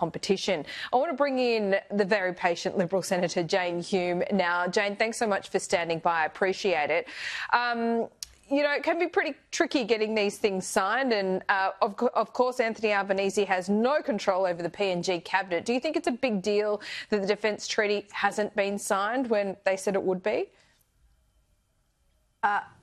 competition. I want to bring in the very patient Liberal Senator Jane Hume now. Jane, thanks so much for standing by. I appreciate it. You know, it can be pretty tricky getting these things signed, and of course Anthony Albanese has no control over the PNG cabinet. Do you think it's a big deal that the Defence Treaty hasn't been signed when they said it would be?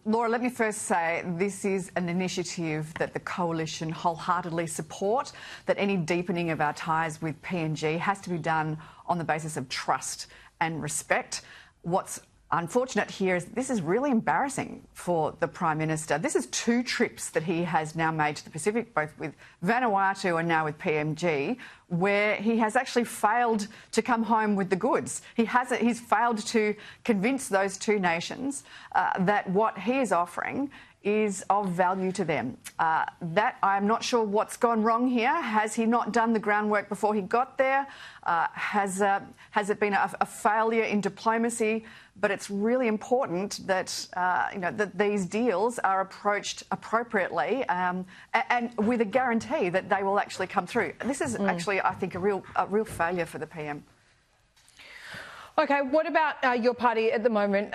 Laura, let me first say this is an initiative that the Coalition wholeheartedly support, that any deepening of our ties with PNG has to be done on the basis of trust and respect. What's unfortunate here is this is really embarrassing for the Prime Minister. This is 2 trips that he has now made to the Pacific, both with Vanuatu and now with PNG, where he has actually failed to come home with the goods. He's failed to convince those 2 nations that what he is offering is of value to them. That I'm not sure what's gone wrong here. Has he not done the groundwork before he got there? Has it been a failure in diplomacy? But it's really important that that these deals are approached appropriately and with a guarantee that they will actually come through. This is actually, I think, a real failure for the PM. OK, what about your party at the moment?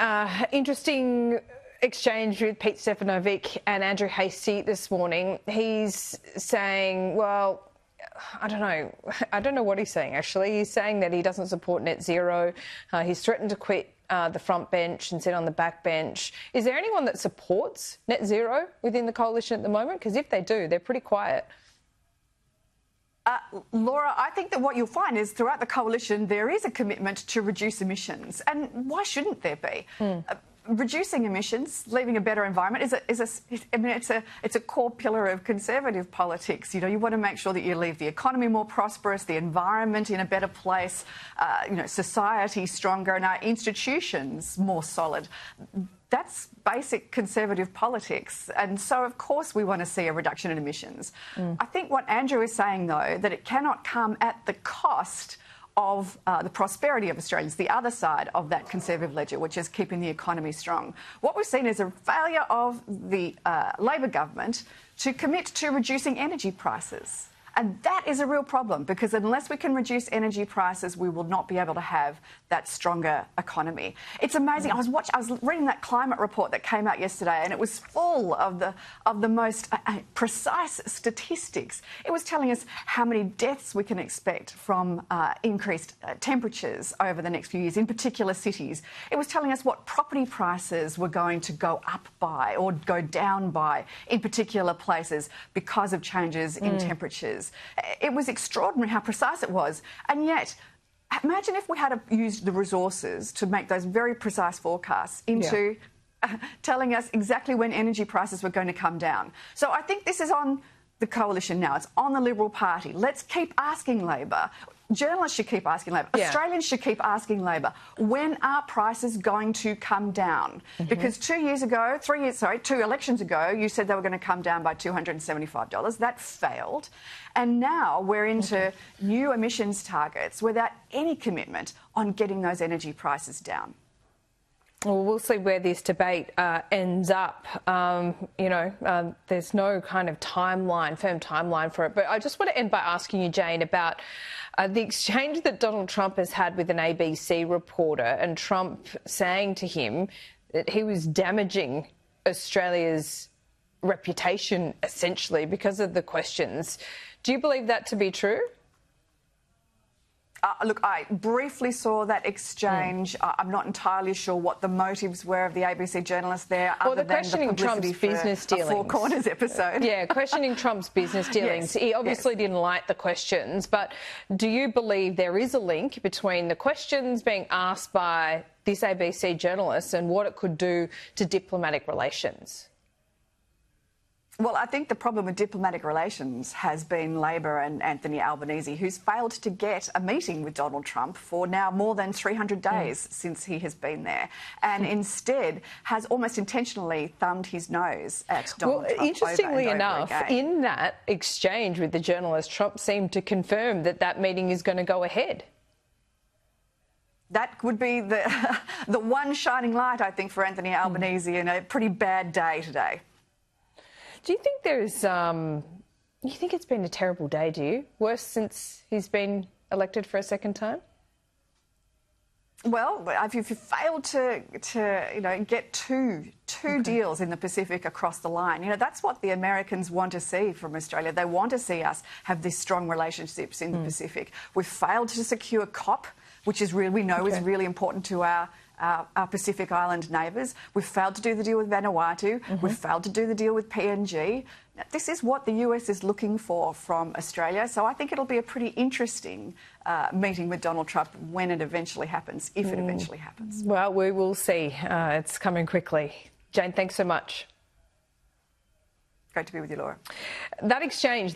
Interesting exchange with Pete Stefanovic and Andrew Hastie this morning. He's saying, well, I don't know what he's saying, actually. He's saying that he doesn't support net zero. He's threatened to quit the front bench and sit on the back bench. Is there anyone that supports net zero within the coalition at the moment? Because if they do, they're pretty quiet. Laura, I think that what you'll find is throughout the coalition there is a commitment to reduce emissions. And why shouldn't there be? Reducing emissions, leaving a better environment it's a core pillar of Conservative politics. You know, you want to make sure that you leave the economy more prosperous, the environment in a better place, society stronger, and our institutions more solid. That's basic Conservative politics. And so, of course, we want to see a reduction in emissions. I think what Andrew is saying, though, that it cannot come at the cost of the prosperity of Australians, the other side of that Conservative ledger, which is keeping the economy strong. What we've seen is a failure of the Labor government to commit to reducing energy prices. And that is a real problem, because unless we can reduce energy prices, we will not be able to have that stronger economy. It's amazing. I was reading that climate report that came out yesterday, and it was full of the most precise statistics. It was telling us how many deaths we can expect from increased temperatures over the next few years, in particular cities. It was telling us what property prices were going to go up by or go down by in particular places because of changes in temperatures. It was extraordinary how precise it was. And yet, imagine if we had used the resources to make those very precise forecasts into telling us exactly when energy prices were going to come down. So I think this is on the coalition now. It's on the Liberal Party. Let's keep asking Labor. Journalists should keep asking Labor. Australians should keep asking Labor, when are prices going to come down? Because 2 elections ago, you said they were going to come down by $275. That failed. And now we're into new emissions targets without any commitment on getting those energy prices down. Well, we'll see where this debate ends up. There's no kind of firm timeline for it. But I just want to end by asking you, Jane, about the exchange that Donald Trump has had with an ABC reporter, and Trump saying to him that he was damaging Australia's reputation, essentially, because of the questions. Do you believe that to be true? Look, I briefly saw that exchange. I'm not entirely sure what the motives were of the ABC journalist there. Well, the questioning Trump's business dealings. Four Corners episode. Yeah, questioning Trump's business dealings. He obviously didn't like the questions, but do you believe there is a link between the questions being asked by this ABC journalist and what it could do to diplomatic relations? Well, I think the problem with diplomatic relations has been Labor and Anthony Albanese, who's failed to get a meeting with Donald Trump for now more than 300 days since he has been there, and instead has almost intentionally thumbed his nose at Donald Trump. Interestingly enough, in that exchange with the journalist, Trump seemed to confirm that meeting is going to go ahead. That would be the one shining light, I think, for Anthony Albanese in a pretty bad day today. Do you think there's You think it's been a terrible day, do you? Worse since he's been elected for a second time? Well, if you failed to get two deals in the Pacific across the line, that's what the Americans want to see from Australia. They want to see us have these strong relationships in the Pacific. We've failed to secure COP, which is really, we know is really important to our Pacific Island neighbours. We've failed to do the deal with Vanuatu. We've failed to do the deal with PNG. Now, this is what the US is looking for from Australia. So I think it'll be a pretty interesting meeting with Donald Trump when it eventually happens, if it eventually happens. Well, we will see. It's coming quickly. Jane, thanks so much. Great to be with you, Laura. That exchange...